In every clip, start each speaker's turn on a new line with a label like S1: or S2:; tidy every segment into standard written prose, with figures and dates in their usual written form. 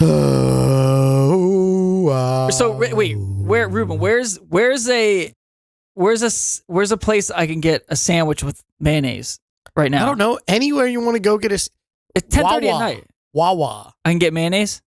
S1: Oh, wow.
S2: So wait, Ruben? Where's a place I can get a sandwich with mayonnaise right now?
S1: I don't know. Anywhere you want to go get
S2: It's 10:30 at night.
S1: Wawa.
S2: I can get mayonnaise.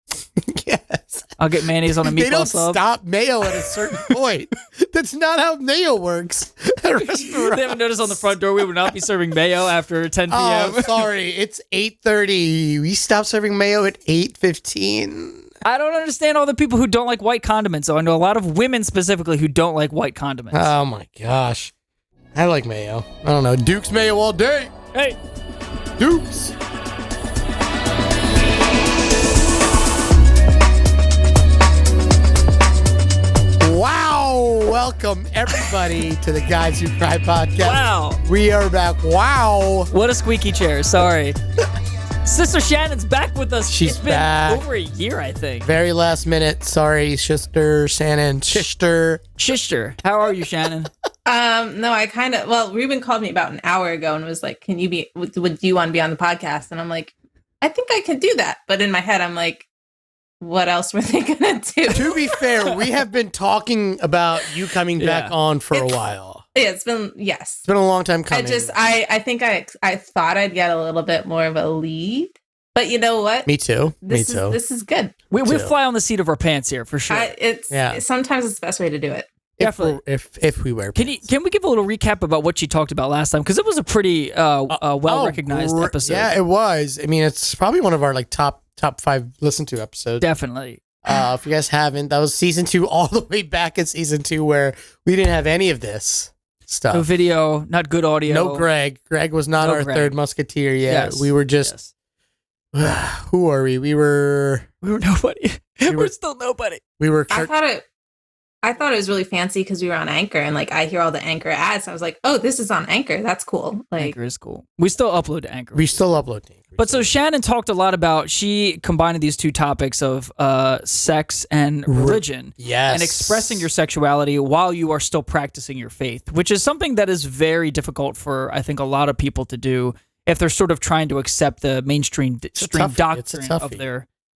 S1: Yes.
S2: I'll get mayonnaise on a meatball
S1: They don't
S2: sub.
S1: stop mayo at a certain point. That's not how mayo works at restaurants.
S2: They haven't noticed on the front door we would not be serving mayo after 10 p.m.
S1: Oh, sorry. It's 8:30. We stopped serving mayo at 8:15.
S2: I don't understand all the people who don't like white condiments. So I know a lot of women specifically who don't like white condiments.
S1: Oh my gosh. I like mayo. I don't know. Duke's mayo all day.
S2: Hey.
S1: Duke's. Wow. Welcome everybody to the Guys Who Cry podcast.
S2: Wow.
S1: We are back. Wow.
S2: What a squeaky chair. Sorry. Sister Shannon's back with us.
S1: She's
S2: it's been
S1: back.
S2: over a year, I think.
S1: Very last minute. Sorry, sister Shannon. Shister.
S2: How are you, Shannon?
S3: No, I kind of, Ruben called me about an hour ago and was like, would you want to be on the podcast? And I'm like, I think I can do that. But in my head, I'm like, what else were they going to do?
S1: To be fair, we have been talking about you coming back on for a while.
S3: Yeah, it's been a
S1: long time coming.
S3: I think I thought I'd get a little bit more of a lead, but you know what?
S1: Me too.
S3: This is good.
S2: We fly on the seat of our pants here for sure.
S3: Sometimes it's the best way to do it.
S2: Definitely.
S1: If we wear pants.
S2: Can we give a little recap about what you talked about last time? Because it was a pretty well-recognized episode.
S1: Yeah, it was. I mean, it's probably one of our like top 5 listened to episodes.
S2: Definitely.
S1: If you guys haven't, that was season 2, all the way back in season 2, where we didn't have any of this stuff.
S2: No video, not good audio.
S1: No Greg. Greg was not our third musketeer yet. Yes. We were just... Yes. Who are we? We were
S2: nobody. We're still nobody.
S1: We were...
S3: I thought it was really fancy because we were on Anchor, and like I hear all the Anchor ads. I was like, "Oh, this is on Anchor. That's cool." Like
S2: Anchor is cool. We still upload to Anchor.
S1: We still upload to Anchor.
S2: But so Shannon talked a lot about, she combined these two topics of sex and religion.
S1: Yes.
S2: And expressing your sexuality while you are still practicing your faith, which is something that is very difficult for, I think, a lot of people to do if they're sort of trying to accept the mainstream doctrine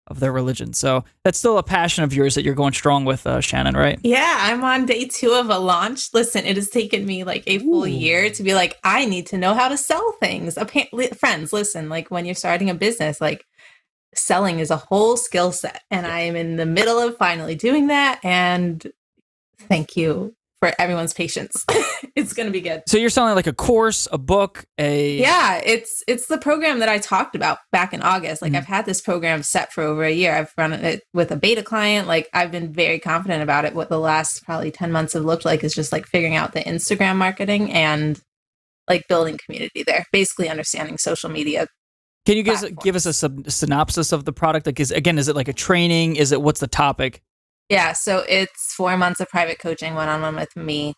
S2: of their religion. So that's still a passion of yours that you're going strong with, Shannon, right?
S3: Yeah, I'm on day 2 of a launch. Listen, it has taken me like a full year to be like, I need to know how to sell things. Friends, listen, like when you're starting a business, like selling is a whole skill set. And I am in the middle of finally doing that. And thank you for everyone's patience. It's going to be good.
S2: So you're selling like a course, a book,
S3: Yeah, it's the program that I talked about back in August. Like I've had this program set for over a year. I've run it with a beta client. Like I've been very confident about it. What the last probably 10 months have looked like is just like figuring out the Instagram marketing and like building community there, basically understanding social media.
S2: Can you give us a synopsis of the product? Like, is it like a training? What's the topic?
S3: Yeah, so it's 4 months of private coaching one-on-one with me,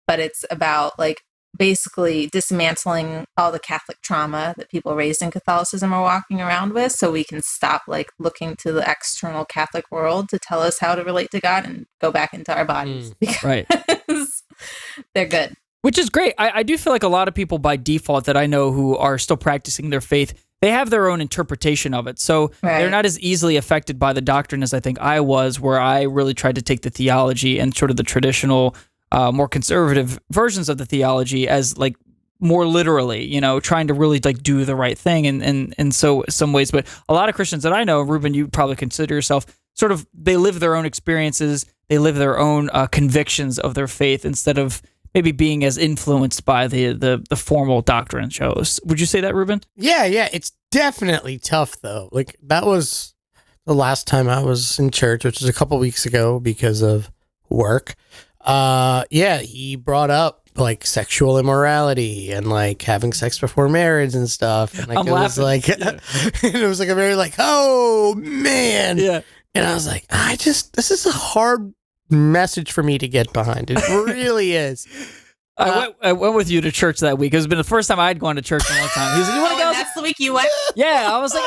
S3: but it's about like basically dismantling all the Catholic trauma that people raised in Catholicism are walking around with, so we can stop like looking to the external Catholic world to tell us how to relate to God and go back into our bodies because they're good.
S2: Which is great. I do feel like a lot of people by default that I know who are still practicing their faith, they have their own interpretation of it. So they're not as easily affected by the doctrine as I think I was, where I really tried to take the theology and sort of the traditional, more conservative versions of the theology as like more literally, trying to really like do the right thing in some ways. But a lot of Christians that I know, Ruben, you probably consider yourself sort of, they live their own experiences, they live their own convictions of their faith instead of maybe being as influenced by the formal doctrine shows. Would you say that, Ruben? Yeah.
S1: It's definitely tough, though. Like, that was the last time I was in church, which was a couple weeks ago because of work. He brought up, like, sexual immorality and, like, having sex before marriage and stuff. And, like, was like, it was, like, a very, like, oh, man. Yeah. And I was like, this is a hard message for me to get behind. It really is.
S2: I went with you to church that week. It's been the first time I'd gone to church in a long time. He was like, "You want to go?"
S3: That's the week you went.
S2: Yeah, I was like,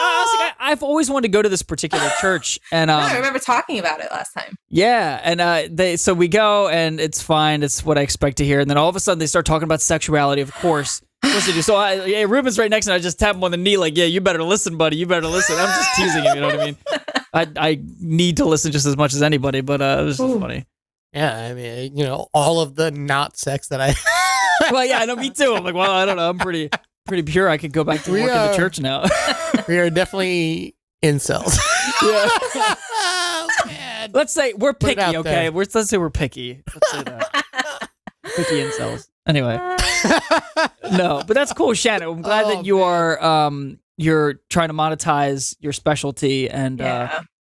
S2: I've always wanted to go to this particular church, and
S3: I remember talking about it last time.
S2: Yeah, and so we go, and it's fine. It's what I expect to hear, and then all of a sudden they start talking about sexuality. Of course. So Ruben's right next to me. I just tap him on the knee, like, "Yeah, you better listen, buddy. You better listen." I'm just teasing him. You know what I mean? I need to listen just as much as anybody, but it was just funny.
S1: Yeah, I mean, all of the not sex that I.
S2: Well, yeah, I know, me too. I'm like, well, I don't know. I'm pretty pure. I could go back to work in the church now.
S1: We are definitely incels.
S2: Yeah.
S1: Oh, man.
S2: Let's say we're
S1: Put it
S2: picky,
S1: out
S2: okay?
S1: there.
S2: Let's say we're picky. Let's say that. Picky incels. Anyway. No, but that's cool, Shannon. I'm glad that you are you're trying to monetize your specialty, and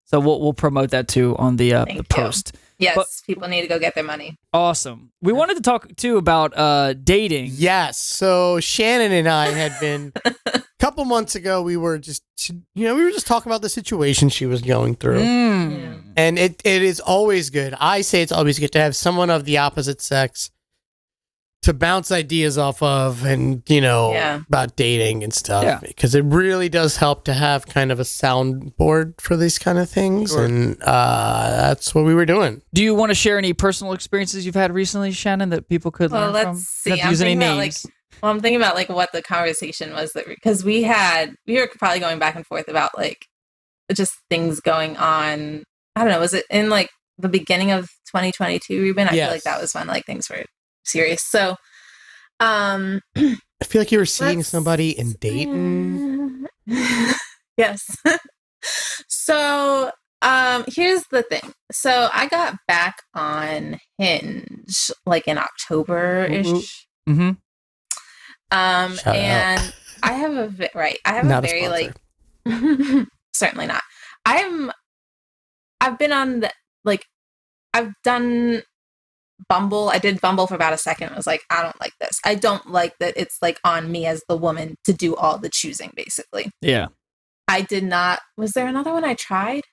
S2: so we'll promote that too on the post.
S3: Yes,
S2: but,
S3: people need to go get their money.
S2: Awesome. We wanted to talk too about dating.
S1: Yes. So Shannon and I had been a couple months ago. We were just talking about the situation she was going through, and it is always good. I say it's always good to have someone of the opposite sex to bounce ideas off of, and about dating and stuff, because it really does help to have kind of a soundboard for these kind of things. Sure. And that's what we were doing.
S2: Do you want to share any personal experiences you've had recently, Shannon, that people could learn from?
S3: Let's see. I'm thinking about what the conversation was, because we were probably going back and forth about like just things going on. I don't know. Was it in like the beginning of 2022, Ruben? I feel like that was when like things were serious. So I
S1: feel like you were seeing somebody in Dayton.
S3: Yes. So here's the thing. So I got back on Hinge like in October-ish.
S2: Mm-hmm.
S3: And I have a very like certainly not. I've been on I've done Bumble. I did Bumble for about a second. I was like, I don't like this. I don't like that it's like on me as the woman to do all the choosing, basically.
S2: Yeah.
S3: I did not. Was there another one I tried?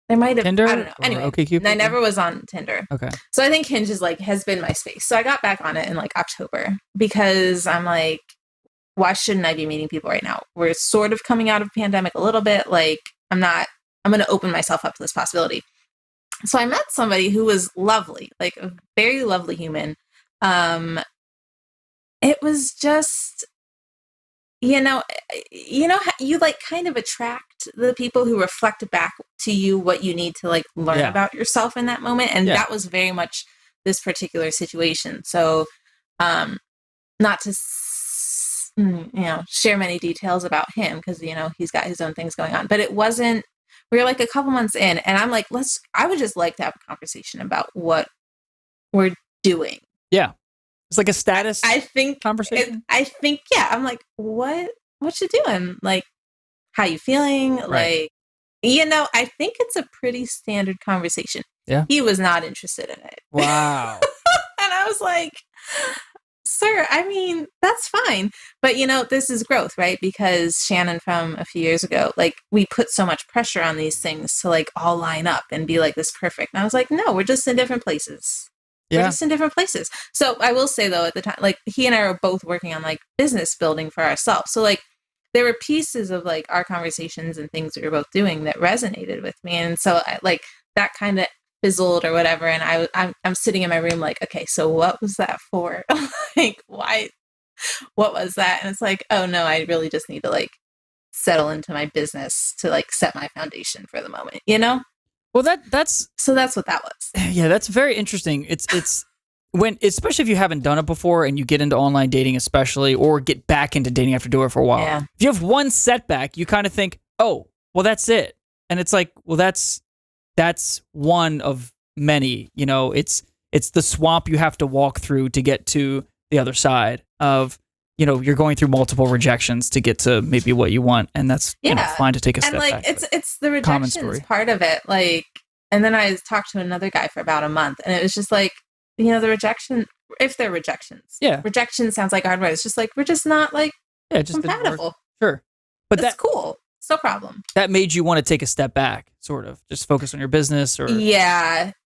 S3: There might have.
S2: Tinder?
S3: I don't know. Anyway,
S2: OkCupid?
S3: I never was on Tinder.
S2: Okay.
S3: So I think Hinge has been my space. So I got back on it in like October because I'm like, why shouldn't I be meeting people right now? We're sort of coming out of pandemic a little bit. Like I'm going to open myself up to this possibility. So I met somebody who was lovely, like a very lovely human. It was just, you like kind of attract the people who reflect back to you what you need to like learn about yourself in that moment. And that was very much this particular situation. So, not to, share many details about him because, he's got his own things going on, but it wasn't, we were like a couple months in and I'm like, I would just like to have a conversation about what we're doing.
S2: Yeah. It's like a status conversation.
S3: I'm like, what you doing? Like, how you feeling?
S2: Right.
S3: Like, I think it's a pretty standard conversation.
S2: Yeah.
S3: He was not interested in it.
S2: Wow.
S3: And I was like, sir, I mean, that's fine. But, this is growth, right? Because Shannon from a few years ago, like we put so much pressure on these things to like all line up and be like this perfect. And I was like, no, we're just in different places. Yeah. We're just in different places. So I will say though, at the time, like he and I were both working on like business building for ourselves. So like there were pieces of like our conversations and things we were both doing that resonated with me. And so like that kind of fizzled or whatever. And I'm sitting in my room like, okay, so what was that for? Like, why, what was that? And it's like, oh no, I really just need to like settle into my business to like set my foundation for the moment, Well, that's what that was.
S2: Yeah, that's very interesting. It's when, especially if you haven't done it before and you get into online dating, especially, or get back into dating after doing it for a while.
S3: Yeah.
S2: If you have one setback, you kind of think, oh, well, that's it. And it's like, well, that's one of many. It's the swamp you have to walk through to get to the other side of. You're going through multiple rejections to get to maybe what you want, and that's fine to take a step back.
S3: And like it's the rejections part of it. Like, and then I talked to another guy for about a month, and it was just like, the rejection. If they're rejections, rejection sounds like a hard word. It's just like we're just not like
S2: just
S3: compatible.
S2: Sure, but
S3: that's cool. It's no problem.
S2: That made you want to take a step back, sort of, just focus on your business, or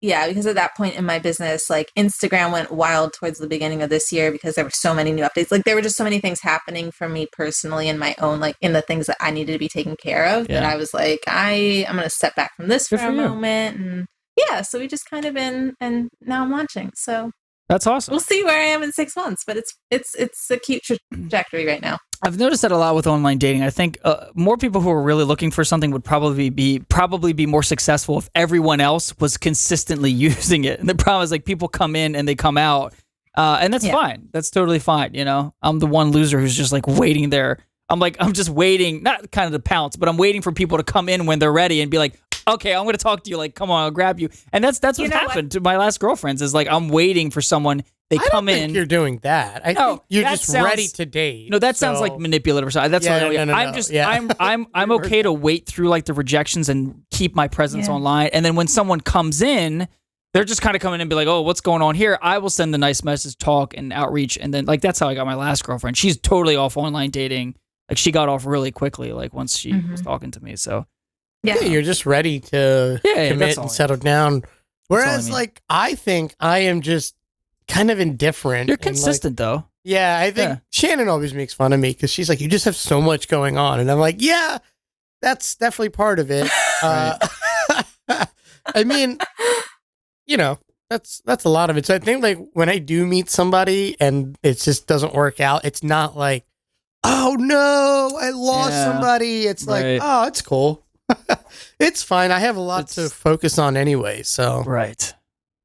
S3: because at that point in my business, like Instagram went wild towards the beginning of this year because there were so many new updates. Like there were just so many things happening for me personally in my own, like in the things that I needed to be taken care of that I was like, I'm going to step back from this for a moment. And so we just kind of been, and now I'm launching. So
S2: That's awesome.
S3: We'll see where I am in 6 months, but it's a cute trajectory right now.
S2: I've noticed that a lot with online dating. I think more people who are really looking for something would probably be more successful if everyone else was consistently using it. And the problem is, like, people come in and they come out, and that's fine. That's totally fine. You know, I'm the one loser who's just like waiting there. I'm just waiting, not kind of to pounce, but I'm waiting for people to come in when they're ready and be like, okay, I'm going to talk to you. Like, come on, I'll grab you. And that's what happened to my last girlfriends is like, I'm waiting for someone. They come in. I don't think
S1: you're doing that. I think you're just ready to date.
S2: No, that sounds like manipulative or something. That's I'm okay to wait through like the rejections and keep my presence online. And then when someone comes in, they're just kind of coming in and be like, oh, what's going on here? I will send the nice message, talk, and outreach. And then like that's how I got my last girlfriend. She's totally off online dating. Like she got off really quickly, like once she was talking to me. So
S1: yeah, you're just ready to commit and settle down. Whereas like I think I am just kind of indifferent.
S2: You're consistent though.
S1: Yeah, I think Shannon always makes fun of me because she's like, you just have so much going on. And I'm like, yeah, that's definitely part of it. I mean, you know, that's a lot of it. So I think like when I do meet somebody and it just doesn't work out, it's not like, oh no, I lost somebody. It's like, oh, it's cool. It's fine. I have a lot to focus on anyway. So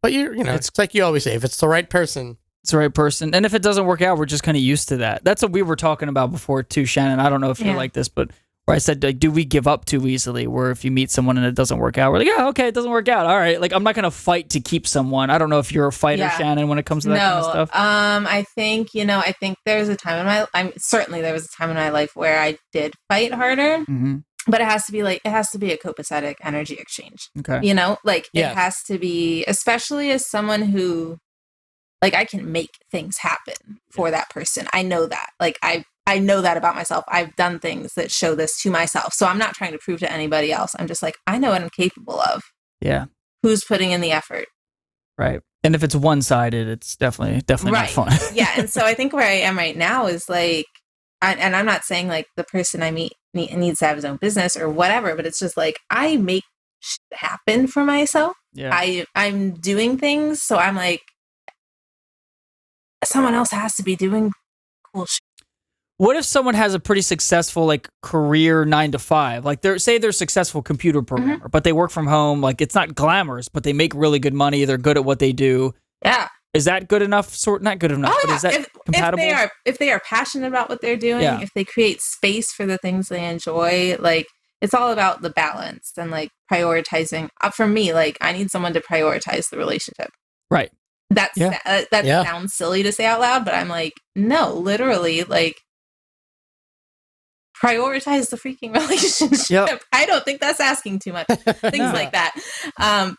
S1: but you know, it's like you always say, if it's the right person.
S2: It's the right person. And if it doesn't work out, we're just kind of used to that. That's what we were talking about before too, Shannon. I don't know if you're like this, but where I said, like, do we give up too easily? Where if you meet someone and it doesn't work out, we're like, yeah, okay, it doesn't work out. All right. Like, I'm not going to fight to keep someone. I don't know if you're a fighter, Shannon, when it comes to that kind of stuff.
S3: I think there's a time there was a time in my life where I did fight harder. Mm-hmm. But it has to be a copacetic energy exchange. Okay. You know, like it has to be, especially as someone who, like, I can make things happen for that person. I know that. Like, I know that about myself. I've done things that show this to myself. So I'm not trying to prove to anybody else. I'm just like, I know what I'm capable of. Yeah. Who's putting in the effort?
S2: Right. And if it's one-sided, it's definitely not fun.
S3: Yeah. And so I think where I am right now is like, and I'm not saying like the person I meet needs to have his own business or whatever, but it's just like I make shit happen for myself. Yeah. I'm doing things, so I'm like, someone else has to be doing cool shit.
S2: What if someone has a pretty successful like career 9 to 5? Like they're a successful computer programmer, but they work from home. Like it's not glamorous, but they make really good money. They're good at what they do. Yeah. Is that good enough? Not good enough, but is that compatible?
S3: If they are passionate about what they're doing, if they create space for the things they enjoy, like it's all about the balance and like prioritizing. For me, like I need someone to prioritize the relationship. Right. That sounds silly to say out loud, but I'm like, no, literally, like prioritize the freaking relationship. Yep. I don't think that's asking too much. Things like that.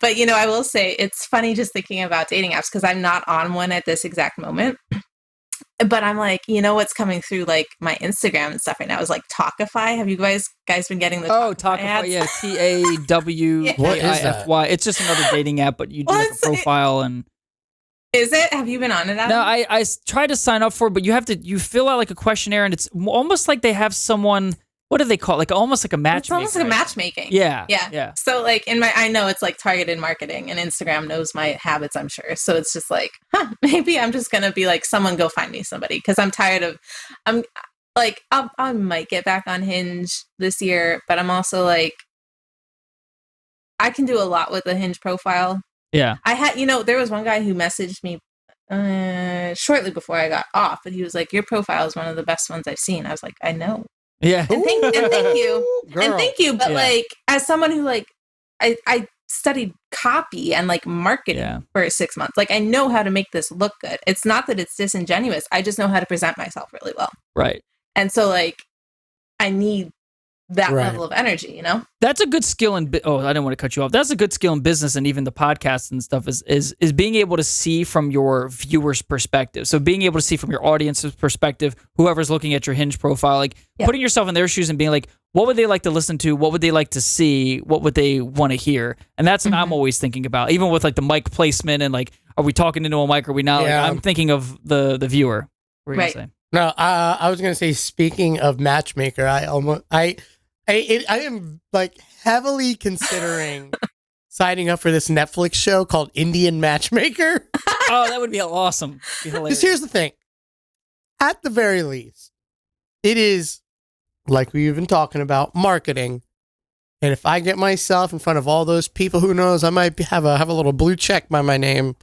S3: But, you know, I will say it's funny just thinking about dating apps because I'm not on one at this exact moment. But I'm like, you know what's coming through like my Instagram and stuff right now is like Talkify. Have you guys been getting the
S2: Talkify ads? Yeah, TAWAIFY. It's just another dating app, but you do like a profile and...
S3: Is it? Have you been on it? Adam?
S2: No, I tried to sign up for it, but you fill out like a questionnaire, and it's almost like they have someone. What do they call it? Like almost like a matchmaking.
S3: It's almost like a matchmaking. Yeah. So like I know it's like targeted marketing, and Instagram knows my habits, I'm sure. So it's just like, maybe I'm just gonna be like, someone go find me somebody because I'm tired of. I'm like, I might get back on Hinge this year, but I'm also like, I can do a lot with a Hinge profile. Yeah. I had, there was one guy who messaged me shortly before I got off, and he was like, your profile is one of the best ones I've seen. I was like, I know. Yeah. And thank you. Girl. And thank you. But like, as someone who like, I studied copy and like marketing for 6 months. Like I know how to make this look good. It's not that it's disingenuous. I just know how to present myself really well. Right. And so like, I need that level of energy,
S2: That's a good skill in I didn't want to cut you off. That's a good skill in business, and even the podcast and stuff is being able to see from your viewer's perspective. So being able to see from your audience's perspective, whoever's looking at your Hinge profile, like putting yourself in their shoes and being like, what would they like to listen to? What would they like to see? What would they want to hear? And that's what I'm always thinking about, even with like the mic placement and like, are we talking into a mic? Or are we not? Yeah. Like, I'm thinking of the viewer. What are you gonna say?
S1: No, I was going to say, speaking of matchmaker, I am like heavily considering signing up for this Netflix show called Indian Matchmaker.
S2: Oh, that would be awesome. Be hilarious.
S1: Because here's the thing. At the very least, it is, like we've been talking about, marketing. And if I get myself in front of all those people, who knows, I might have a little blue check by my name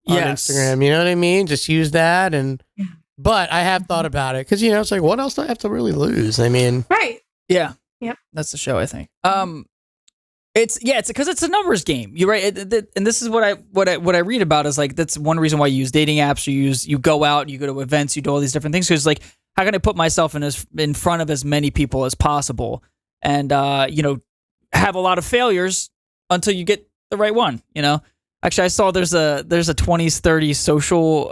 S1: on Instagram. You know what I mean? Just use that. But I have thought about it because, it's like, what else do I have to really lose? I mean,
S3: right.
S2: Yeah.
S3: Yep.
S2: That's the show, I think. It's because it's a numbers game. You're right. And this is what I read about is like, that's one reason why you use dating apps. You go out, you go to events, you do all these different things. Because like, how can I put myself in front of as many people as possible? And, have a lot of failures until you get the right one, Actually, I saw there's a 20s, 30s social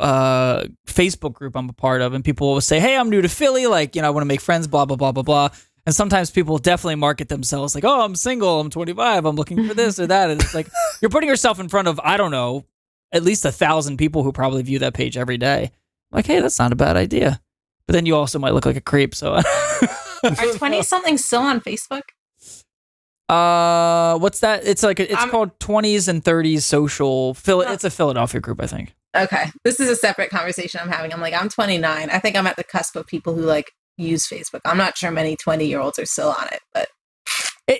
S2: Facebook group I'm a part of, and people will say, hey, I'm new to Philly, like, I want to make friends, blah, blah, blah, blah, blah. And sometimes people definitely market themselves like, oh, I'm single, I'm 25, I'm looking for this or that. And it's like, you're putting yourself in front of, I don't know, at least 1,000 people who probably view that page every day. Like, hey, that's not a bad idea. But then you also might look like a creep, so.
S3: Are 20-somethings still on Facebook?
S2: What's that? It's like it's called 20s and 30s social. It's a Philadelphia group, I think.
S3: Okay, this is a separate conversation I'm having. I'm like, I'm 29. I think I'm at the cusp of people who like use Facebook. I'm not sure many 20-year-olds are still on it, but
S2: I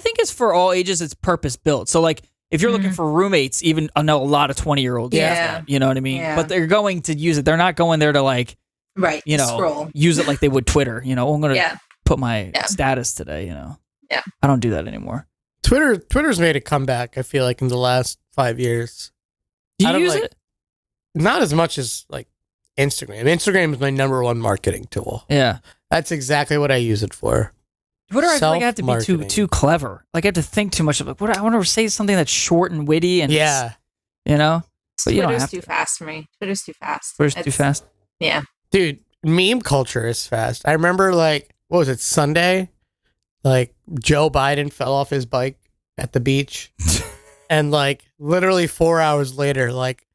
S2: think it's for all ages. It's purpose built. So like, if you're looking for roommates, even I know a lot of 20-year-olds.
S3: Yeah,
S2: you know what I mean.
S3: Yeah.
S2: But they're going to use it. They're not going there to like,
S3: scroll.
S2: Use it like they would Twitter. I'm going to put my status today.
S3: Yeah.
S2: I don't do that anymore.
S1: Twitter's made a comeback, I feel like, in the last 5 years.
S2: Do you use it?
S1: Not as much as like Instagram. Instagram is my number one marketing tool.
S2: Yeah.
S1: That's exactly what I use it for.
S2: Twitter, I feel like I have to be too clever. Like I have to think too much. Like, I want to say something that's short and witty and But
S3: Twitter's too fast for me. Twitter's too fast.
S2: Too fast?
S3: Yeah.
S1: Dude, meme culture is fast. I remember like, what was it, Sunday? Like Joe Biden fell off his bike at the beach and like literally 4 hours later, like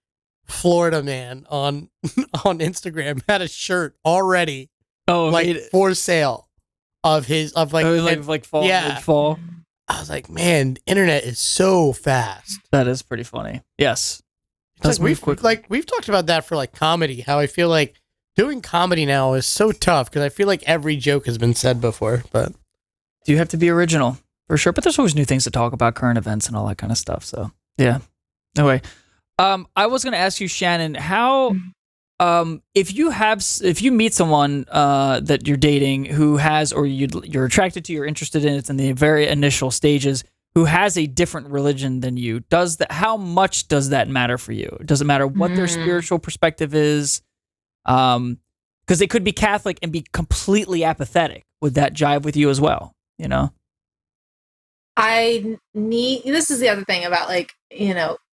S1: Florida man on Instagram had a shirt already for sale of
S2: fall.
S1: Yeah.
S2: Fall.
S1: I was like, man, the internet is so fast.
S2: That is pretty funny. Yes.
S1: We've talked about that for like comedy, how I feel like doing comedy now is so tough because I feel like every joke has been said before, but
S2: you have to be original for sure. But there's always new things to talk about, current events and all that kind of stuff. So yeah. Anyway, I was going to ask you, Shannon, how, if you meet someone that you're dating who has, or you're attracted to, you're interested in, it's in the very initial stages, who has a different religion than you, how much does that matter for you? Does it matter what their spiritual perspective is? Because they could be Catholic and be completely apathetic. Would that jive with you as well?
S3: This is the other thing about like,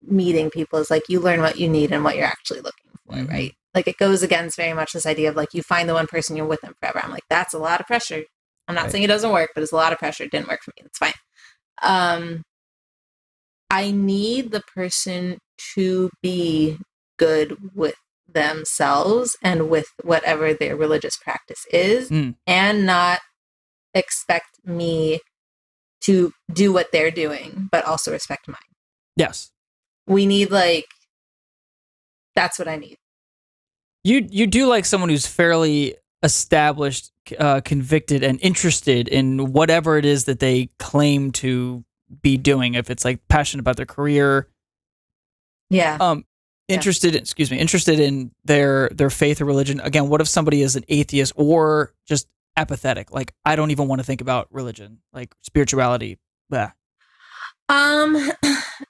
S3: meeting people is like you learn what you need and what you're actually looking for, right? Like it goes against very much this idea of like you find the one person, you're with them forever. I'm like, that's a lot of pressure. I'm not saying it doesn't work, but it's a lot of pressure. It didn't work for me. That's fine. I need the person to be good with themselves and with whatever their religious practice is and not expect me to do what they're doing, but also respect mine.
S2: Yes.
S3: We need that's what I need.
S2: You do like someone who's fairly established, convicted, and interested in whatever it is that they claim to be doing. If it's like passionate about their career.
S3: Yeah.
S2: Interested in their faith or religion. Again, what if somebody is an atheist or just apathetic? Like, I don't even want to think about religion, like spirituality. Blah.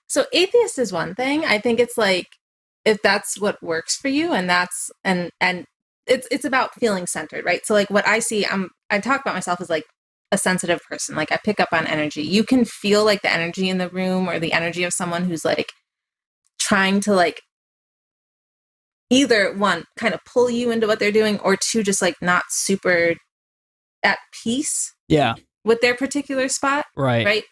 S3: So atheist is one thing. I think it's like, if that's what works for you and that's, and it's about feeling centered, right? So like what I see, I talk about myself as like a sensitive person. Like I pick up on energy. You can feel like the energy in the room or the energy of someone who's like trying to like either one, kind of pull you into what they're doing, or two, just like not super at peace with their particular spot. Right.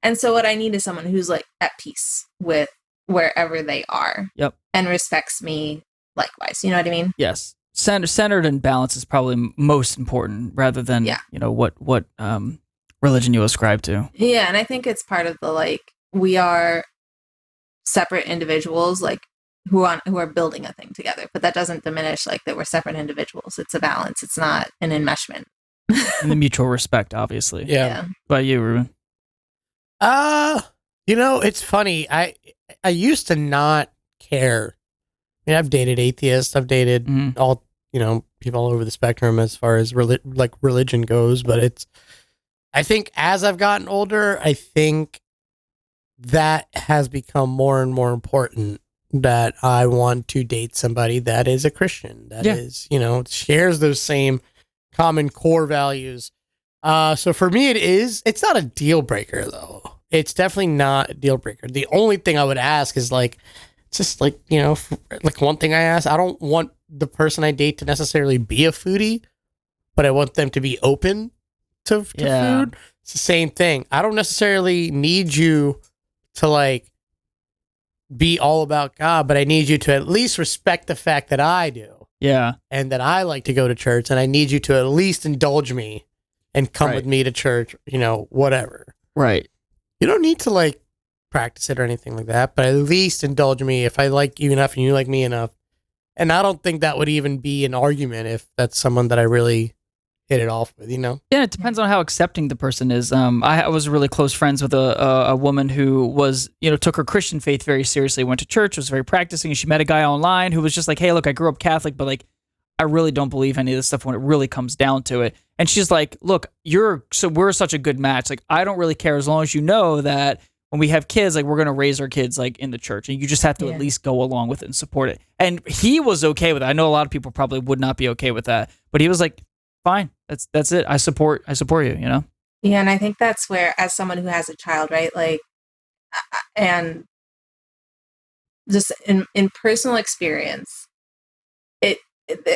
S3: And so what I need is someone who's like at peace with wherever they are. Yep. And respects me likewise. You know what I mean?
S2: Yes. Centered and balance is probably most important rather than, what religion you ascribe to.
S3: Yeah. And I think it's part of the, like, we are separate individuals, like who are building a thing together. But that doesn't diminish like that we're separate individuals. It's a balance. It's not an enmeshment.
S2: And the mutual respect, obviously.
S1: Yeah.
S2: What about you, Ruben?
S1: It's funny. I used to not care. I mean, I've dated atheists. I've dated all, people all over the spectrum as far as religion goes. But I think as I've gotten older, I think that has become more and more important, that I want to date somebody that is a Christian, that is, shares those same common core values. So for me, it's not a deal breaker though. It's definitely not a deal breaker. The only thing I would ask is one thing I ask, I don't want the person I date to necessarily be a foodie, but I want them to be open to food. It's the same thing. I don't necessarily need you to be all about God, but I need you to at least respect the fact that I do.
S2: Yeah.
S1: And that I like to go to church, and I need you to at least indulge me and come with me to church, whatever.
S2: Right.
S1: You don't need to practice it or anything like that, but at least indulge me if I like you enough and you like me enough. And I don't think that would even be an argument if that's someone that I really hit it off with, Yeah,
S2: it depends on how accepting the person is. I was really close friends with a woman who was, took her Christian faith very seriously, went to church, was very practicing, and she met a guy online who was just like, hey, look, I grew up Catholic, but I really don't believe any of this stuff when it really comes down to it. And she's like, look, we're such a good match. I don't really care as long as you know that when we have kids, we're going to raise our kids in the church, and you just have to at least go along with it and support it. And he was okay with it. I know a lot of people probably would not be okay with that, but he was like, fine, that's it. I support you, Yeah,
S3: and I think that's where, as someone who has a child, right, and just in personal experience,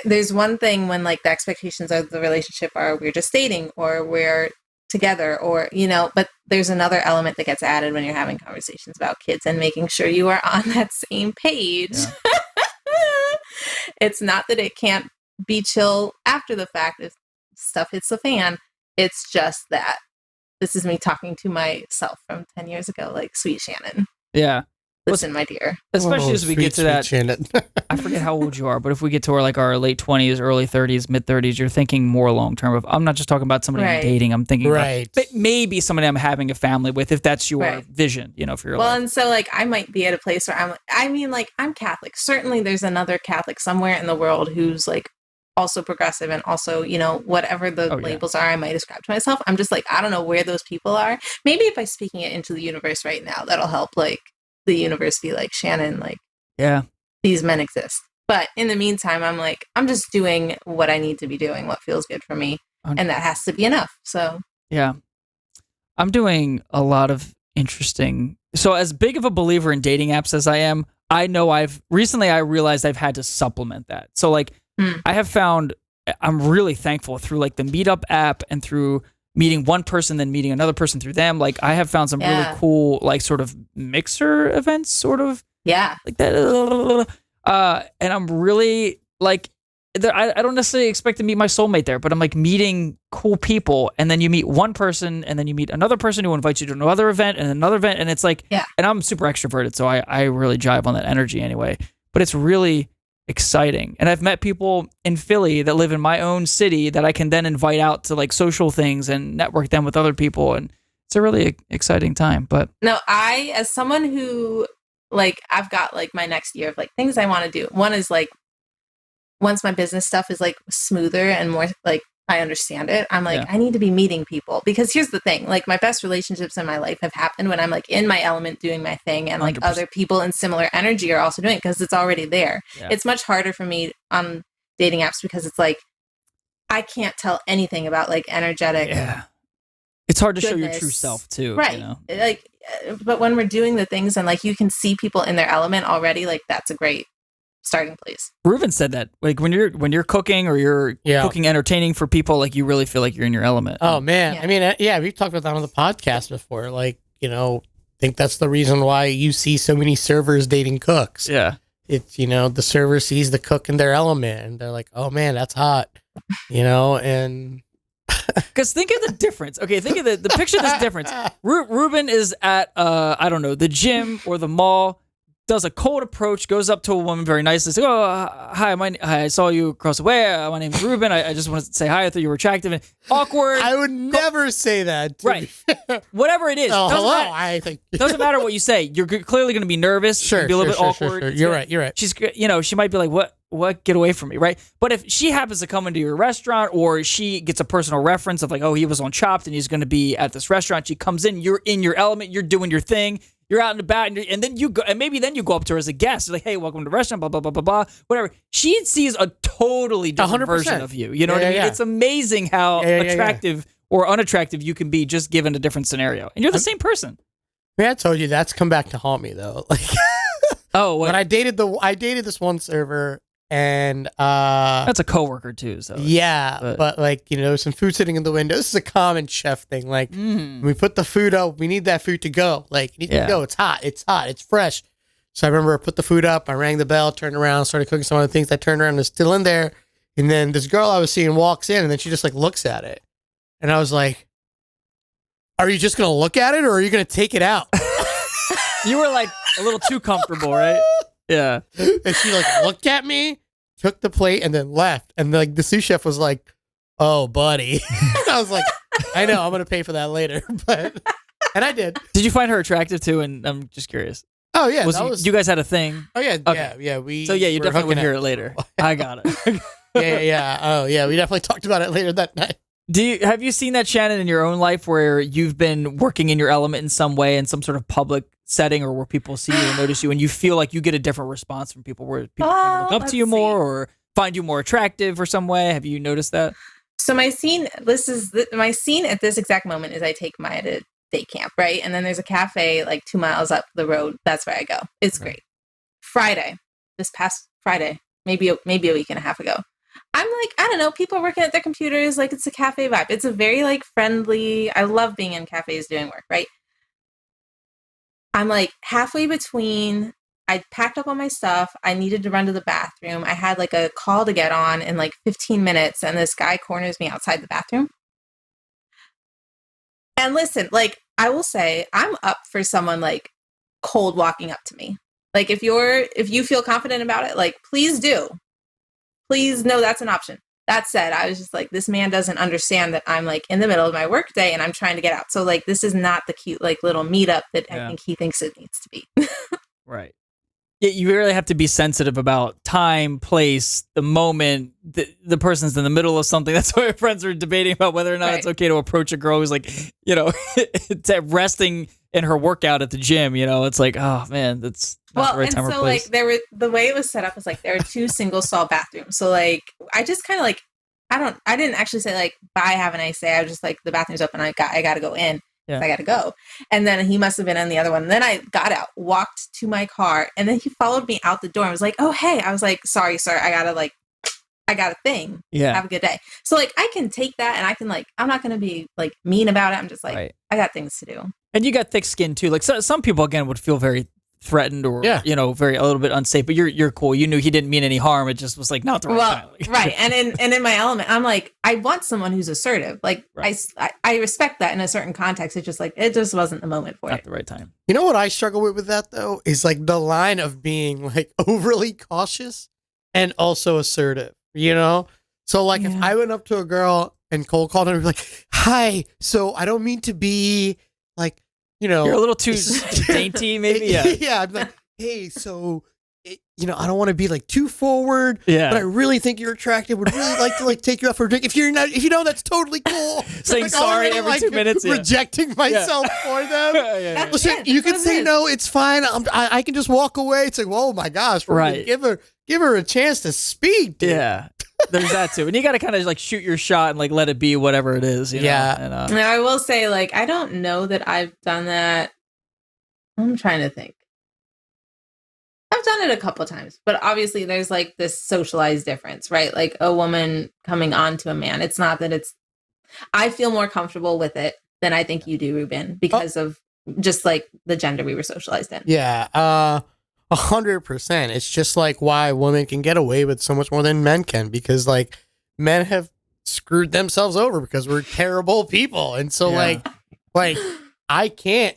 S3: there's one thing when the expectations of the relationship are we're just dating or we're together or but there's another element that gets added when you're having conversations about kids and making sure you are on that same page. Yeah. It's not that it can't be chill after the fact if stuff hits the fan. It's just that this is me talking to myself from 10 years ago, sweet Shannon.
S2: Yeah.
S3: Listen, my dear.
S2: Especially as we get to that.
S1: Shannon.
S2: I forget how old you are, but if we get to our late 20s, early 30s, mid 30s, you're thinking more long term. I'm not just talking about somebody I'm dating. I'm thinking about maybe somebody I'm having a family with, if that's your vision, for your life.
S3: Well, and so I might be at a place where I'm Catholic. Certainly, there's another Catholic somewhere in the world who's also progressive and also, whatever the labels are I might ascribe to myself. I'm just I don't know where those people are. Maybe by speaking it into the universe right now, that'll help the universe be Shannon, these men exist. But in the meantime, I'm just doing what I need to be doing, what feels good for me. And that has to be enough. So,
S2: yeah, I'm doing a lot of interesting. So as big of a believer in dating apps as I am, I know I realized I've had to supplement that. So I have found, I'm really thankful through the Meetup app and through meeting one person, then meeting another person through them. I have found some really cool, sort of mixer events, sort of.
S3: Yeah.
S2: Like that. And I'm really, I don't necessarily expect to meet my soulmate there, but I'm meeting cool people. And then you meet one person, and then you meet another person who invites you to another event and another event. And it's and I'm super extroverted, so I really jive on that energy anyway. But it's really exciting. And I've met people in Philly that live in my own city that I can then invite out to social things and network them with other people. And it's a really exciting time. But
S3: no, as someone who I've got my next year of things I want to do. One is once my business stuff is smoother and more I understand it, I'm I need to be meeting people, because here's the thing, my best relationships in my life have happened when I'm in my element doing my thing, and
S2: 100%.
S3: Other people in similar energy are also doing it because it's already there.
S2: Yeah.
S3: It's much harder for me on dating apps because it's I can't tell anything about energetic.
S2: Yeah. It's hard to show your true self too.
S3: Right. But when we're doing the things and you can see people in their element already, that's a great starting place.
S2: Ruben said that when you're cooking or you're cooking entertaining for people, you really feel like you're in your element.
S1: Oh man. Yeah. I mean, we've talked about that on the podcast before. I think that's the reason why you see so many servers dating cooks.
S2: Yeah.
S1: It's, the server sees the cook in their element and they're like, oh man, that's hot, and
S2: because think of the difference. Okay, think of the picture of this difference. Ruben is at I don't know, the gym or the mall, does a cold approach, goes up to a woman very nicely, says, "Oh, hi, I saw you across the way. My name's Ruben. I just wanted to say hi. I thought you were attractive." And awkward.
S1: I would never say that.
S2: Right. Whatever it is.
S1: Oh,
S2: doesn't
S1: hello.
S2: matter,
S1: I think
S2: doesn't matter what you say. You're clearly going to be nervous.
S1: Sure.
S2: Be a little bit awkward.
S1: Sure. You're right.
S2: She's, she might be like, what? Get away from me, right? But if she happens to come into your restaurant, or she gets a personal reference of like, oh, he was on Chopped and he's going to be at this restaurant. She comes in, you're in your element, you're doing your thing. You're out and about, and then you go, and maybe then you go up to her as a guest. You're like, hey, welcome to the restaurant, blah, blah, blah, blah, blah, whatever. She sees a totally different
S1: 100%.
S2: version of you. You know what I mean? It's amazing how attractive or unattractive you can be just given a different scenario. And you're the same person.
S1: I told you that's come back to haunt me though. Like,
S2: oh, what?
S1: When I dated this one server, and
S2: that's a coworker too. So
S1: but like, some food sitting in the window. This is a common chef thing. Like, when we put the food up, we need that food to go. Like, it needs to go. It's hot. It's fresh. So I remember I put the food up. I rang the bell, turned around, started cooking some other things. I turned around and it's still in there. And then this girl I was seeing walks in, and then she just like looks at it, and I was like, "Are you just gonna look at it, or are you gonna take it out?"
S2: You were like a little too comfortable, right? Yeah.
S1: And she like looked at me, took the plate, and then left. And like the sous chef was like, "Oh, buddy." I was like, "I know, I'm gonna pay for that later." And I did.
S2: Did you find her attractive too? And I'm just curious.
S1: Oh yeah,
S2: you guys had a thing?
S1: Oh yeah,
S2: okay.
S1: yeah.
S2: You definitely would hear it later. I got it.
S1: yeah. Oh yeah, we definitely talked about it later that night.
S2: Have you seen that, Shannon, in your own life where you've been working in your element in some way, in some sort of public setting, or where people see you and notice you, and you feel like you get a different response from people, where people look up to you more or find you more attractive or some way? Have you noticed that?
S3: So my scene at this exact moment is I take Maya to day camp, right? And then there's a cafe like 2 miles up the road. That's where I go. It's great. This past Friday, maybe a week and a half ago, I'm like, I don't know, people are working at their computers, like it's a cafe vibe. It's a very like friendly, I love being in cafes doing work, right? I'm like halfway between, I packed up all my stuff. I needed to run to the bathroom. I had like a call to get on in like 15 minutes, and this guy corners me outside the bathroom. And listen, like, I will say, I'm up for someone like cold walking up to me. Like, if you feel confident about it, like, please do. Please know that's an option. That said, I was just like, this man doesn't understand that I'm like in the middle of my work day and I'm trying to get out. So like, this is not the cute like little meetup that I think he thinks it needs to be.
S2: Right. Yeah, you really have to be sensitive about time, place, the moment. The person's in the middle of something. That's why my friends are debating about whether or not it's okay to approach a girl who's like, resting in her workout at the gym. It's like, oh man, that's not the right time or place.
S3: Like the way it was set up was like there were 2 single stall bathrooms. So like I just kind of like I didn't actually say like bye, have a nice day. I was just like, the bathroom's open. I got to go in. Yeah. I got to go. And then he must have been in the other one. And then I got out, walked to my car, and then he followed me out the door and was like, "Oh, hey." I was like, "Sorry, sir. I got a thing.
S2: Yeah.
S3: Have a good day." So like, I can take that, and I can like, I'm not going to be like mean about it. I'm just like, I got things to do.
S2: And you got thick skin too. Like some people again would feel very threatened or a little bit unsafe, but you're cool. You knew he didn't mean any harm. It just was like not the right time.
S3: Right. And in my element, I'm like, I want someone who's assertive. Like I respect that in a certain context. It's just like, it just wasn't the moment for
S2: not
S3: it.
S2: the right time.
S1: You know what I struggle with that though is like the line of being like overly cautious and also assertive. So like if I went up to a girl and cold called her and be like, "Hi, so I don't mean to be like." You're
S2: a little too dainty, maybe.
S1: Yeah. I'm like, "Hey, so, I don't want to be like too forward, but I really think you're attractive. Would really like to like take you out for a drink. If you know, that's totally cool."
S2: Saying
S1: like,
S2: sorry
S1: already,
S2: every 2 minutes,
S1: rejecting myself for them. Listen, you can say no, it's fine. I can just walk away. It's like, whoa, my gosh, right? Give her a chance to speak. Dude.
S2: Yeah. There's that too. And you got to kind of like shoot your shot and like let it be whatever it is.
S1: Yeah.
S2: And,
S3: now, I will say, like, I don't know that I've done that. I'm trying to think. I've done it a couple of times, but obviously there's like this socialized difference, right? Like a woman coming on to a man. It's not that I feel more comfortable with it than I think you do, Ruben, because of just like the gender we were socialized in.
S1: Yeah. 100%. It's just like why women can get away with so much more than men can, because like men have screwed themselves over because we're terrible people. And so like I can't,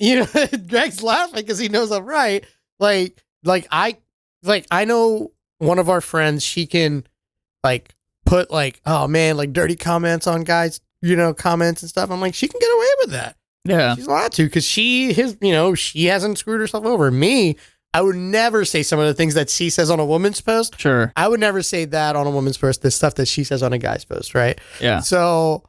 S1: Greg's laughing because he knows I'm right. Like like I know one of our friends, she can like put like, oh man, like dirty comments on guys, comments and stuff. I'm like, she can get away with that.
S2: Yeah.
S1: She's allowed to because she hasn't screwed herself over. Me, I would never say some of the things that she says on a woman's post.
S2: Sure.
S1: I would never say that on a woman's post, the stuff that she says on a guy's post, right?
S2: Yeah.
S1: So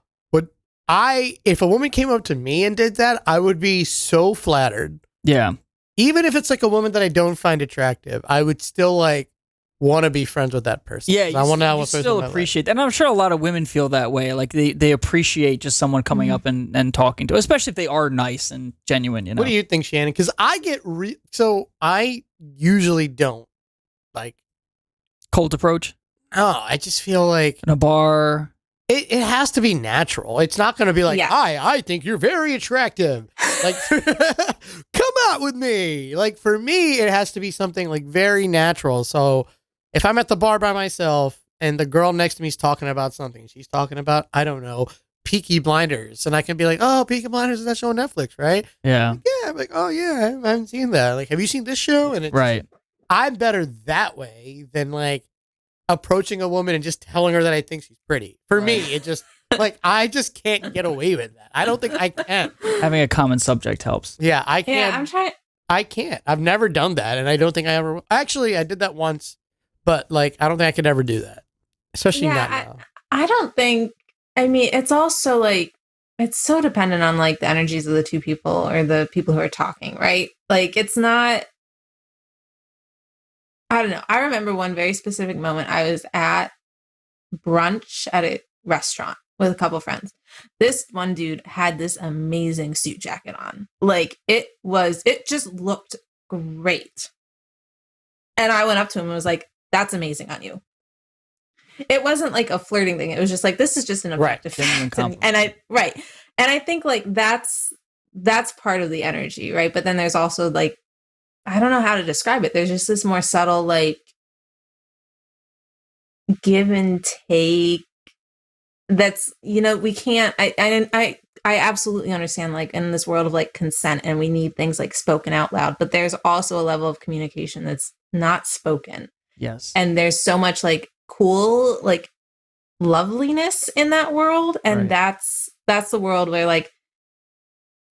S1: if a woman came up to me and did that, I would be so flattered.
S2: Yeah.
S1: Even if it's like a woman that I don't find attractive, I would still like want to be friends with that person.
S2: Yeah,
S1: I want to
S2: you still appreciate that. And I'm sure a lot of women feel that way. Like they appreciate just someone coming up and talking to, especially if they are nice and genuine,
S1: What do you think, Shannon? Because I get so I usually don't like
S2: cold approach.
S1: Oh, I just feel like
S2: in a bar.
S1: It has to be natural. It's not going to be like, I think you're very attractive. Like, come out with me. Like, for me, it has to be something like very natural. So if I'm at the bar by myself and the girl next to me is talking about something, she's talking about, I don't know, Peaky Blinders. And I can be like, oh, Peaky Blinders is that show on Netflix, right?
S2: Yeah.
S1: Like, yeah. I'm like, oh, yeah, I haven't seen that. Like, have you seen this show? And it's,
S2: right.
S1: I'm better that way than like approaching a woman and just telling her that I think she's pretty. For me, it just like I just can't get away with that. I don't think I can.
S2: Having a common subject helps.
S1: Yeah, I can't.
S3: Yeah, I'm trying.
S1: I can't. I've never done that, and I don't think I ever will. Actually, I did that once, but like I don't think I could ever do that, especially not now.
S3: I don't think. I mean, it's also like it's so dependent on like the energies of the two people or the people who are talking, right? Like it's not. I don't know. I remember one very specific moment. I was at brunch at a restaurant with a couple friends. This one dude had this amazing suit jacket on. Like it just looked great. And I went up to him and was like, that's amazing on you. It wasn't like a flirting thing. It was just like, this is just an objective fact. And I think like that's part of the energy, right? But then there's also like, I don't know how to describe it. There's just this more subtle, like, give and take that's, we can't, I absolutely understand, like, in this world of, like, consent and we need things, like, spoken out loud, but there's also a level of communication that's not spoken.
S2: Yes.
S3: And there's so much, like, cool, like, loveliness in that world. And that's the world where, like,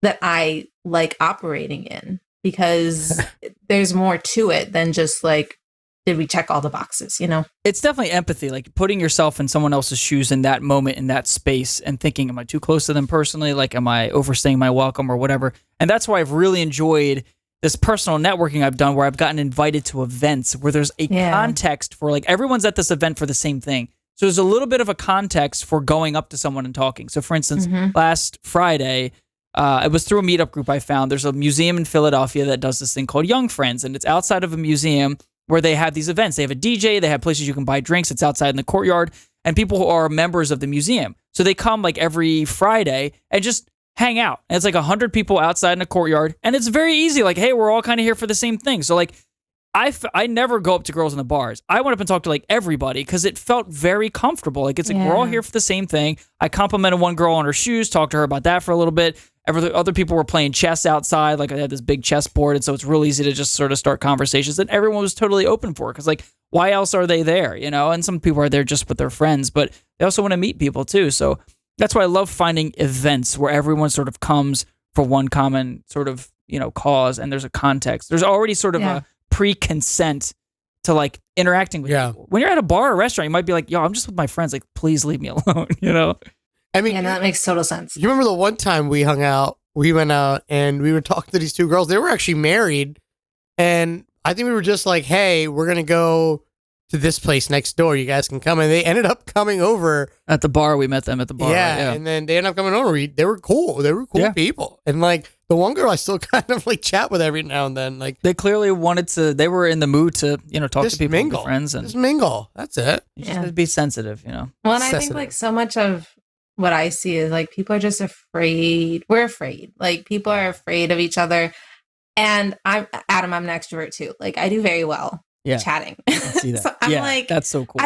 S3: that I like operating in. Because there's more to it than just like, did we check all the boxes, It's
S2: definitely empathy, like putting yourself in someone else's shoes in that moment, in that space, and thinking, am I too close to them personally? Like, am I overstaying my welcome or whatever? And that's why I've really enjoyed this personal networking I've done where I've gotten invited to events where there's a context for like, everyone's at this event for the same thing. So there's a little bit of a context for going up to someone and talking. So for instance, last Friday, it was through a meetup group I found. There's a museum in Philadelphia that does this thing called Young Friends, and it's outside of a museum where they have these events. They have a DJ, they have places you can buy drinks. It's outside in the courtyard, and people who are members of the museum. So they come like every Friday and just hang out. And it's like 100 people outside in the courtyard, and it's very easy. Like, hey, we're all kind of here for the same thing. So like, I never go up to girls in the bars. I went up and talked to like everybody because it felt very comfortable. Like it's like we're all here for the same thing. I complimented one girl on her shoes, talked to her about that for a little bit. Other people were playing chess outside. Like I had this big chess board, and so it's real easy to just sort of start conversations that everyone was totally open for. Because like, why else are they there? And some people are there just with their friends, but they also want to meet people too. So that's why I love finding events where everyone sort of comes for one common sort of cause, and there's a context. There's already sort of a pre-consent to like interacting with people. When you're at a bar or restaurant, you might be like, yo, I'm just with my friends. Like, please leave me alone,
S1: I mean,
S3: that makes total sense.
S1: You remember the one time we went out and we were talking to these two girls. They were actually married. And I think we were just like, hey, we're going to go to this place next door. You guys can come. And they ended up coming over.
S2: At the bar. We met them at the bar.
S1: Yeah. Right? And then they ended up coming over. They were cool. They were cool people. And like the one girl I still kind of like chat with every now and then. Like
S2: they clearly wanted to, they were in the mood to, talk to people, mingle. Friends. And
S1: just mingle. That's it.
S2: You just have to be sensitive,
S3: Well, and I think like so much of what I see is like people are just afraid. We're afraid. Like people are afraid of each other. And I'm an extrovert too. Like I do very well chatting.
S2: I see that.
S3: So I'm like,
S2: that's so cool.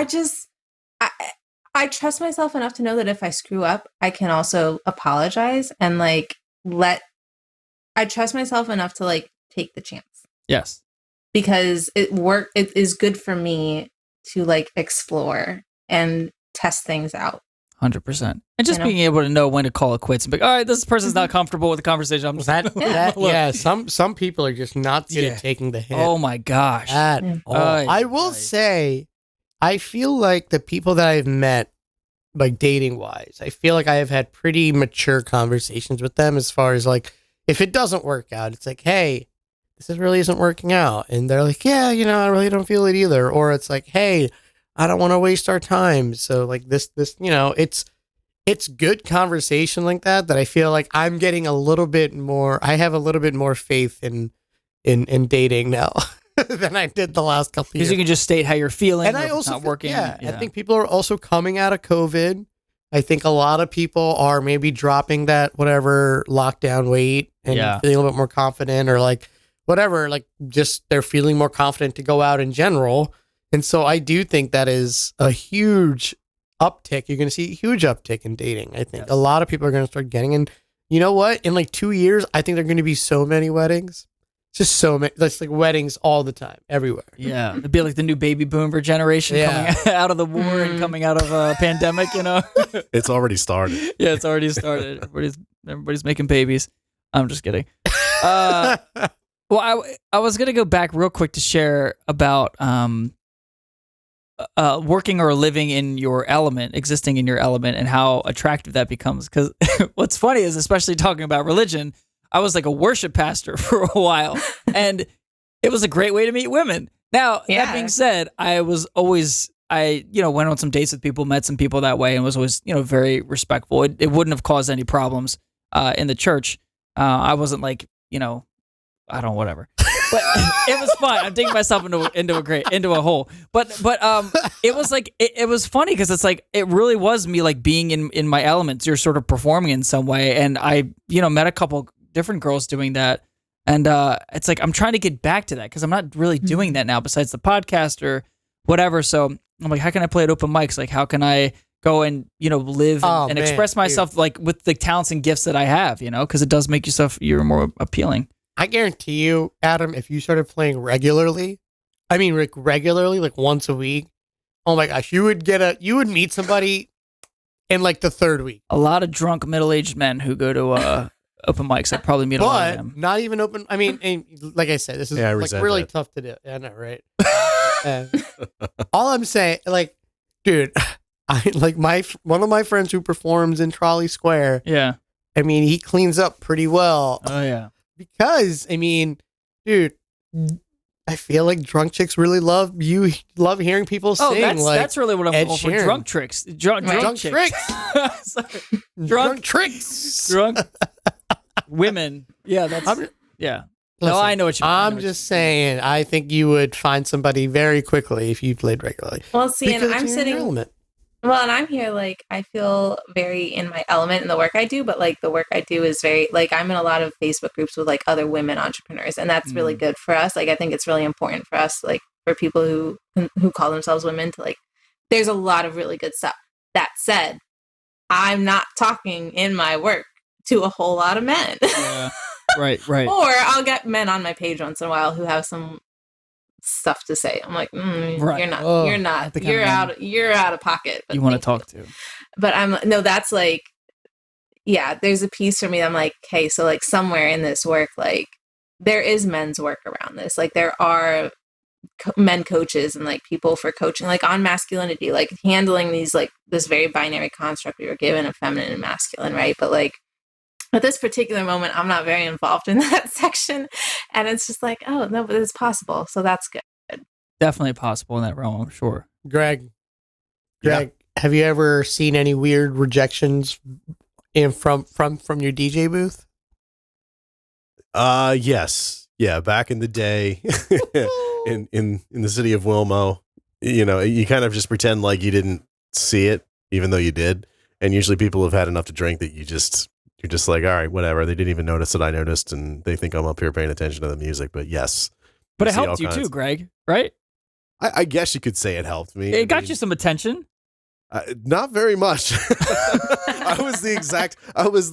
S3: I trust myself enough to know that if I screw up, I can also apologize and like I trust myself enough to like take the chance.
S2: Yes.
S3: because it is good for me to like explore and test things out.
S2: 100%. And just being able to know when to call it quits and be like, all right, this person's not comfortable with the conversation. I'm just
S1: some people are just not good at taking the hit.
S2: Oh my gosh.
S1: I will say, I feel like the people that I've met, like dating wise, I feel like I have had pretty mature conversations with them as far as like, if it doesn't work out, it's like, hey, this really isn't working out. And they're like, yeah, I really don't feel it either. Or it's like, hey, I don't want to waste our time. So like this, it's good conversation like that I feel like I'm getting a little bit more, I have a little bit more faith in dating now than I did the last couple of years.
S2: Because you can just state how you're feeling.
S1: And I also,
S2: not working.
S1: I think people are also coming out of COVID. I think a lot of people are maybe dropping that whatever lockdown weight and feeling a little bit more confident, or like whatever, like just they're feeling more confident to go out in general. And so I do think that is a huge uptick. You're going to see a huge uptick in dating. I think a lot of people are going to start getting in. You know what? In like 2 years, I think there are going to be so many weddings. Just so many. That's like weddings all the time, everywhere.
S2: Yeah. It'd be like the new baby boomer generation coming out of the war and coming out of a pandemic,
S4: It's already started.
S2: Yeah, it's already started. Everybody's making babies. I'm just kidding. Well, I was going to go back real quick to share about working or living in your element, existing in your element, and how attractive that becomes. Because what's funny is, especially talking about religion, I was like a worship pastor for a while, and it was a great way to meet women. Now, that being said, I was always, went on some dates with people, met some people that way, and was always, very respectful. It wouldn't have caused any problems in the church. I wasn't like, I don't, whatever. But it was fun. I'm digging myself into a hole. But it was like it was funny because it's like it really was me like being in my elements. You're sort of performing in some way, and I met a couple different girls doing that, and it's like I'm trying to get back to that because I'm not really doing that now besides the podcast or whatever. So I'm like, how can I play at open mics? Like, how can I go and live and express myself like with the talents and gifts that I have? Because it does make you're more appealing.
S1: I guarantee you, Adam, if you started playing regularly, like once a week, oh my gosh, you would meet somebody in like the third week.
S2: A lot of drunk middle-aged men who go to open mics. I'd probably meet a lot of them.
S1: Not even open. I mean, and like I said, this is like really tough to do. Yeah, I know, right? All I'm saying, like, dude, I like one of my friends who performs in Trolley Square.
S2: Yeah.
S1: I mean, he cleans up pretty well.
S2: Oh yeah.
S1: Because, I mean, dude, I feel like drunk chicks really love hearing people sing.
S2: That's really what I'm going for. Drunk tricks. Drunk
S1: tricks. Drunk tricks.
S2: Drunk women. Yeah,
S1: Listen,
S2: no, I know what you mean.
S1: I'm just saying, I think you would find somebody very quickly if you played regularly.
S3: Well, see, and I'm sitting... Well, and I'm here, like, I feel very in my element in the work I do, but, like, the work I do is very, like, I'm in a lot of Facebook groups with, like, other women entrepreneurs, and that's really good for us. Like, I think it's really important for us, like, for people who call themselves women to, like, there's a lot of really good stuff. That said, I'm not talking in my work to a whole lot of men.
S2: Yeah, right.
S3: Or I'll get men on my page once in a while who have some stuff to say. I'm like, you're not. You're out of pocket.
S2: You want to talk to.
S3: But that's like, there's a piece for me that I'm like, okay, so like somewhere in this work, like there is men's work around this. Like there are men coaches and like people for coaching, like on masculinity, like handling these, like this very binary construct we were given of feminine and masculine, right? But like at this particular moment, I'm not very involved in that section. And it's just like, oh, no, but it's possible. So that's good.
S2: Definitely possible in that realm, I'm sure.
S1: Greg, have you ever seen any weird rejections from your DJ booth?
S4: Yes. Yeah, back in the day in the city of Wilmo, you kind of just pretend like you didn't see it, even though you did. And usually people have had enough to drink that you're just like, all right, whatever. They didn't even notice that I noticed, and they think I'm up here paying attention to the music. But yes.
S2: But it helped you too, Greg, right?
S4: I guess you could say it helped me.
S2: It got you some attention.
S4: Not very much. I was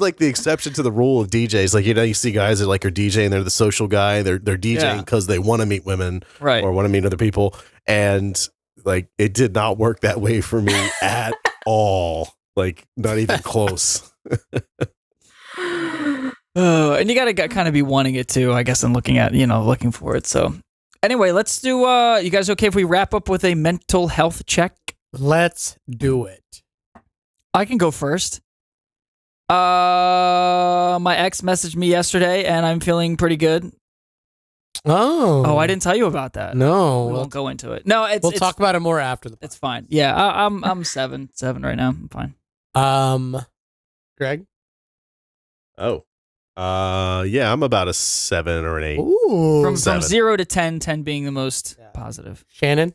S4: like the exception to the rule of DJs. Like, you see guys that like are DJing, they're the social guy. They're DJing because they want to meet women or want to meet other people. And like, it did not work that way for me at all. Like, not even close.
S2: Oh, and you got to kind of be wanting it too, I guess, and looking for it. So anyway, let's do, you guys okay if we wrap up with a mental health check?
S1: Let's do it.
S2: I can go first. My ex messaged me yesterday, and I'm feeling pretty good.
S1: Oh,
S2: I didn't tell you about that.
S1: No,
S2: we won't go into it. No,
S1: we'll talk about it more after the.
S2: It's fine. Yeah, I'm seven right now. I'm fine.
S1: Greg.
S4: Oh, yeah, I'm about a 7 or an 8.
S1: Ooh,
S2: from 0 to 10, 10 being the most positive.
S1: Shannon.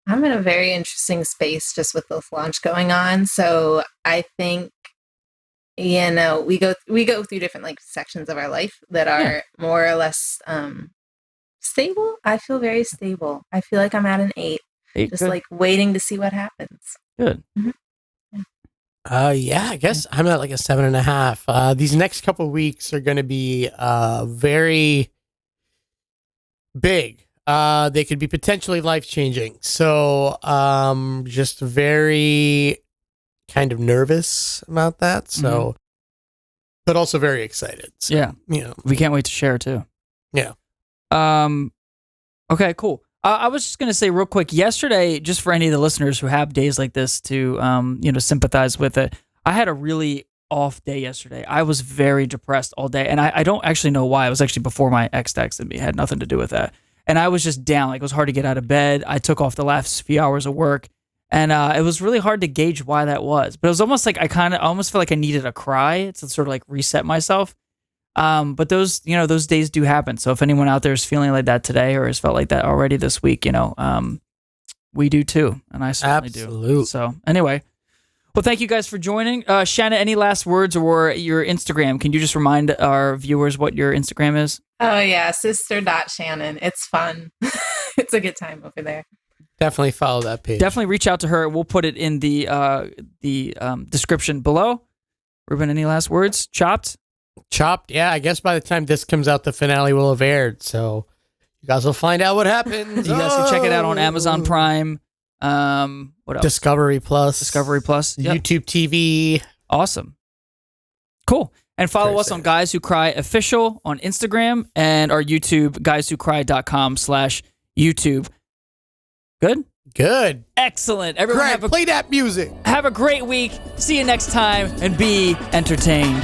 S3: I'm in a very interesting space just with this launch going on. So I think, we go through different like sections of our life that are more or less stable. I feel very stable. I feel like I'm at an 8. Just good. Like waiting to see what happens.
S2: Good.
S3: Mm-hmm.
S1: I guess I'm at like a 7.5. These next couple of weeks are going to be very big. They could be potentially life-changing. So, just very kind of nervous about that. So, but also very excited. So,
S2: we can't wait to share too.
S1: Yeah.
S2: Okay, cool. I was just going to say real quick, yesterday, just for any of the listeners who have days like this to, sympathize with it, I had a really off day yesterday. I was very depressed all day, and I don't actually know why. It was actually before my ex texted me. It had nothing to do with that. And I was just down. Like, it was hard to get out of bed. I took off the last few hours of work, and it was really hard to gauge why that was. But it was almost like I almost felt like I needed a cry to sort of like reset myself. But those days do happen. So if anyone out there is feeling like that today or has felt like that already this week, we do too. And I certainly do. So anyway, well, thank you guys for joining. Shannon, any last words or your Instagram? Can you just remind our viewers what your Instagram is?
S3: Oh yeah, sister.Shannon. It's fun. It's a good time over there.
S1: Definitely follow that page.
S2: Definitely reach out to her. We'll put it in the description below. Ruben, any last words? Chopped?
S1: Yeah, I guess by the time this comes out, the finale will have aired. So you guys will find out what happens.
S2: You guys can check it out on Amazon Prime. What else?
S1: Discovery Plus.
S2: Yep.
S1: YouTube TV.
S2: Awesome. Cool. And follow us on Guys Who Cry Official on Instagram and our YouTube, guyswhocry.com/YouTube. Good? Excellent. Everyone
S1: play that music.
S2: Have a great week. See you next time and be entertained.